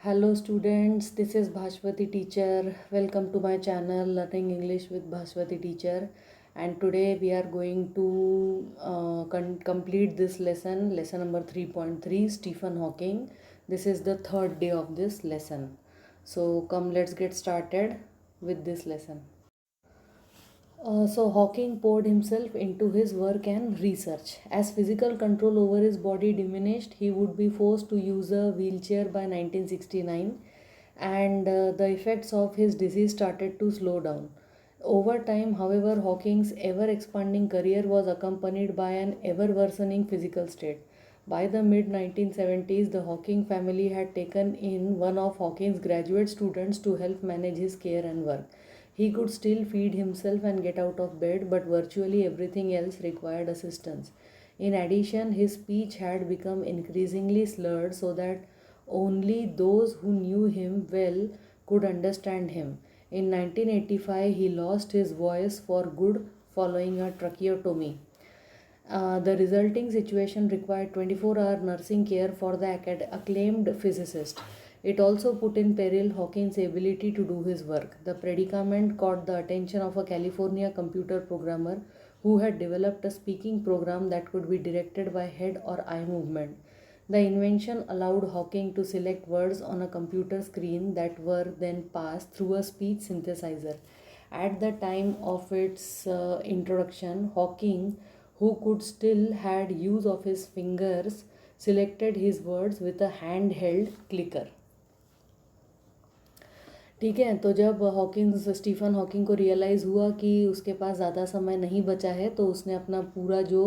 Hello students, this is Bhashwati teacher. Welcome to my channel Learning English with Bhashwati teacher. And today we are going to complete this lesson number 3.3, Stephen Hawking. This is the third day of this lesson. So come, let's get started with this lesson. So Hawking poured himself into his work and research. As physical control over his body diminished, he would be forced to use a wheelchair by 1969, and the effects of his disease started to slow down. Over time, however, Hawking's ever expanding career was accompanied by an ever worsening physical state. By the mid 1970s, the Hawking family had taken in one of Hawking's graduate students to help manage his care and work. He could still feed himself and get out of bed, but virtually everything else required assistance. In addition, his speech had become increasingly slurred so that only those who knew him well could understand him. In 1985, he lost his voice for good following a tracheotomy. The resulting situation required 24-hour nursing care for the acclaimed physicist. It also put in peril Hawking's ability to do his work. The predicament caught the attention of a California computer programmer who had developed a speaking program that could be directed by head or eye movement. The invention allowed Hawking to select words on a computer screen that were then passed through a speech synthesizer. At the time of its introduction, Hawking, who could still had use of his fingers, selected his words with a handheld clicker. ठीक है, तो जब Stephen Hawking को realise हुआ कि उसके पास ज़्यादा समय नहीं बचा है, तो उसने अपना पूरा जो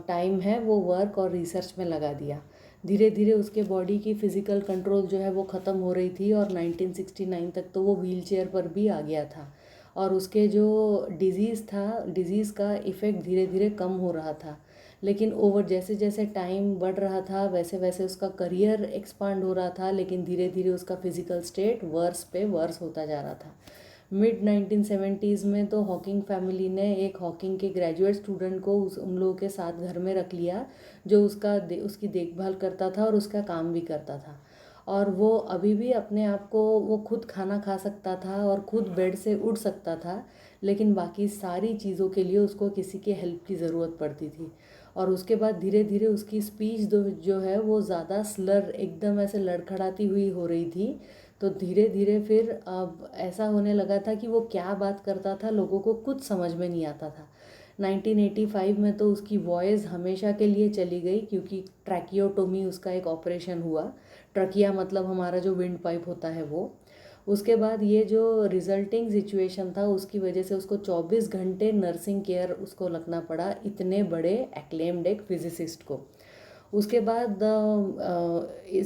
टाइम है वो वर्क और रिसर्च में लगा दिया. धीरे धीरे उसके बॉडी की फ़िज़िकल कंट्रोल जो है वो ख़त्म हो रही थी और 1969 तक तो वो व्हीलचेयर पर भी आ गया था. और उसके जो डिज़ीज़ का इफ़ेक्ट धीरे धीरे कम हो रहा था. लेकिन ओवर जैसे जैसे टाइम बढ़ रहा था वैसे वैसे उसका करियर एक्सपांड हो रहा था, लेकिन धीरे धीरे उसका फिज़िकल स्टेट वर्स पे वर्स होता जा रहा था. मिड 1970s में तो हॉकिंग फैमिली ने एक हॉकिंग के ग्रेजुएट स्टूडेंट को उन लोगों के साथ घर में रख लिया, जो उसकी देखभाल करता था और उसका काम भी करता था. और वो अभी भी अपने आप को वो खुद खाना खा सकता था और खुद बेड से उठ सकता था, लेकिन बाकी सारी चीज़ों के लिए उसको किसी के हेल्प की ज़रूरत पड़ती थी. और उसके बाद धीरे धीरे उसकी स्पीच जो है वो ज़्यादा स्लर एकदम ऐसे लड़खड़ाती हुई हो रही थी. तो धीरे धीरे फिर अब ऐसा होने लगा था कि वो क्या बात करता था लोगों को कुछ समझ में नहीं आता था. 1985 में तो उसकी वॉइस हमेशा के लिए चली गई, क्योंकि ट्रैकियोटोमी उसका एक ऑपरेशन हुआ. ट्रकिया मतलब हमारा जो विंड पाइप होता है वो. उसके बाद ये जो रिजल्टिंग सिचुएशन था उसकी वजह से उसको 24 घंटे नर्सिंग केयर उसको लगना पड़ा, इतने बड़े एक्लेम्ड एक फिजिसिस्ट को. उसके बाद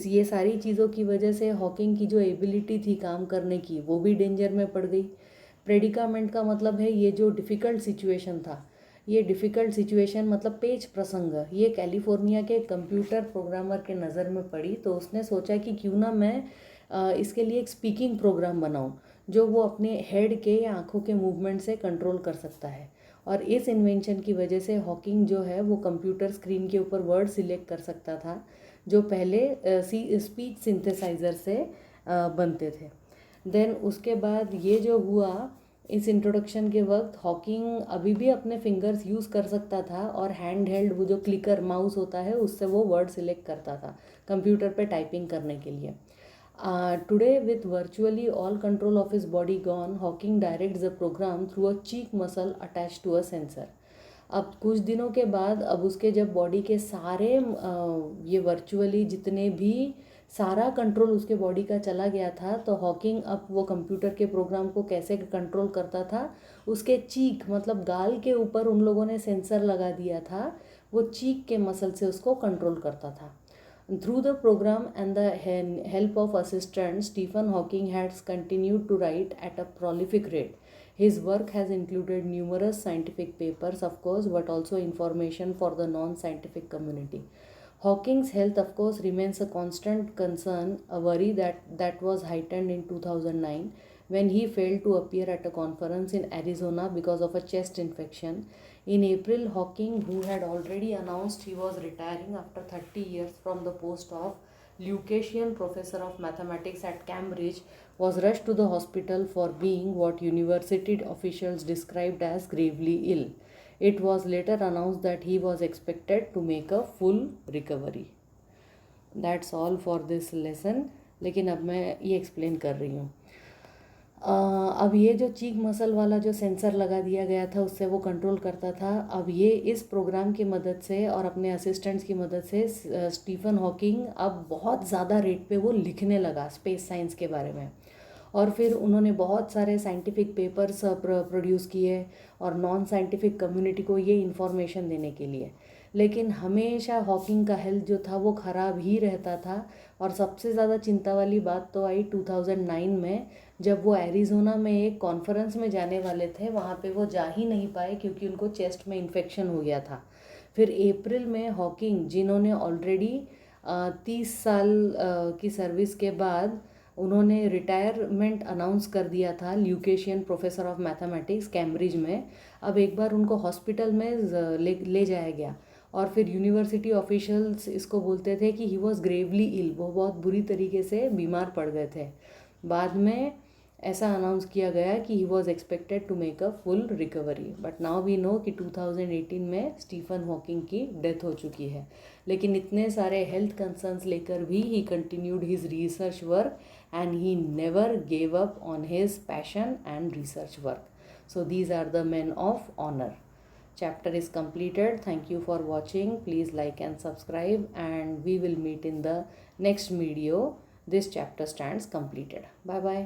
ये सारी चीज़ों की वजह से हॉकिंग की जो एबिलिटी थी काम करने की वो भी डेंजर में पड़ गई. प्रेडिकामेंट का मतलब है ये जो डिफ़िकल्ट सिचुएशन था. ये डिफ़िकल्ट सिचुएशन मतलब पेच प्रसंग, ये कैलिफोर्निया के कंप्यूटर प्रोग्रामर के नज़र में पड़ी. तो उसने सोचा कि क्यों ना मैं इसके लिए एक स्पीकिंग प्रोग्राम बनाऊं जो वो अपने हेड के या आँखों के मूवमेंट से कंट्रोल कर सकता है. और इस इन्वेंशन की वजह से हॉकिंग जो है वो कंप्यूटर स्क्रीन के ऊपर वर्ड सिलेक्ट कर सकता था, जो पहले स्पीच सिंथेसाइज़र से बनते थे. देन उसके बाद ये जो हुआ, इस इंट्रोडक्शन के वक्त हॉकिंग अभी भी अपने फिंगर्स यूज़ कर सकता था और हैंड हेल्ड वो जो क्लिकर माउस होता है उससे वो वर्ड सिलेक्ट करता था कंप्यूटर पे टाइपिंग करने के लिए. Today, with virtually all control of his body gone, Hawking directs the program through a cheek muscle attached to a sensor. अब कुछ दिनों के बाद अब उसके जब बॉडी के सारे ये वर्चुअली जितने भी सारा कंट्रोल उसके बॉडी का चला गया था, तो हॉकिंग अब वो कंप्यूटर के प्रोग्राम को कैसे कंट्रोल करता था, उसके चीक मतलब गाल के ऊपर उन लोगों ने सेंसर लगा दिया था, वो चीक के मसल से उसको कंट्रोल करता था. Through the program and the help of assistants, Stephen Hawking has continued to write at a prolific rate. His work has included numerous scientific papers, of course, but also information for the non-scientific community. Hawking's health, of course, remains a constant concern, a worry that was heightened in 2009 when he failed to appear at a conference in Arizona because of a chest infection. In April, Hawking, who had already announced he was retiring after 30 years from the post of Lucasian, professor of mathematics at Cambridge, was rushed to the hospital for being what university officials described as gravely ill. It was later announced that he was expected to make a full recovery. That's all for this lesson. लेकिन अब मैं ये explain कर रही हूँ. अब ये जो चीक मसल वाला जो सेंसर लगा दिया गया था उससे वो कंट्रोल करता था. अब ये इस प्रोग्राम की मदद से और अपने असिस्टेंट्स की मदद से स्टीफन हॉकिंग अब बहुत ज़्यादा रेट पे वो लिखने लगा स्पेस साइंस के बारे में. और फिर उन्होंने बहुत सारे साइंटिफिक पेपर्स प्रोड्यूस किए और नॉन साइंटिफिक कम्युनिटी को ये इन्फॉर्मेशन देने के लिए. लेकिन हमेशा हॉकिंग का हेल्थ जो था वो ख़राब ही रहता था. और सबसे ज़्यादा चिंता वाली बात तो आई 2009 में, जब वो एरिज़ोना में एक कॉन्फ्रेंस में जाने वाले थे. वहाँ पे वो जा ही नहीं पाए क्योंकि उनको चेस्ट में इन्फेक्शन हो गया था. फिर अप्रैल में हॉकिंग, जिन्होंने ऑलरेडी 30 साल की सर्विस के बाद उन्होंने रिटायरमेंट अनाउंस कर दिया था, ल्यूकेशियन प्रोफेसर ऑफ मैथमेटिक्स कैम्ब्रिज में. अब एक बार उनको हॉस्पिटल में ले जाया गया और फिर यूनिवर्सिटी ऑफिशियल्स इसको बोलते थे कि ही वॉज ग्रेवली इल, वो बहुत बुरी तरीके से बीमार पड़ गए थे. बाद में ऐसा अनाउंस किया गया कि he was expected to make a full recovery. But now we know कि 2018 में स्टीफन हॉकिंग की डेथ हो चुकी है. लेकिन इतने सारे हेल्थ कंसर्न्स लेकर भी ही continued his research work and he never gave up on his passion and research work. So these are the men of honor. Chapter is completed. Thank you for watching. Please like and subscribe, and we will meet in the next video. This chapter stands completed. Bye bye.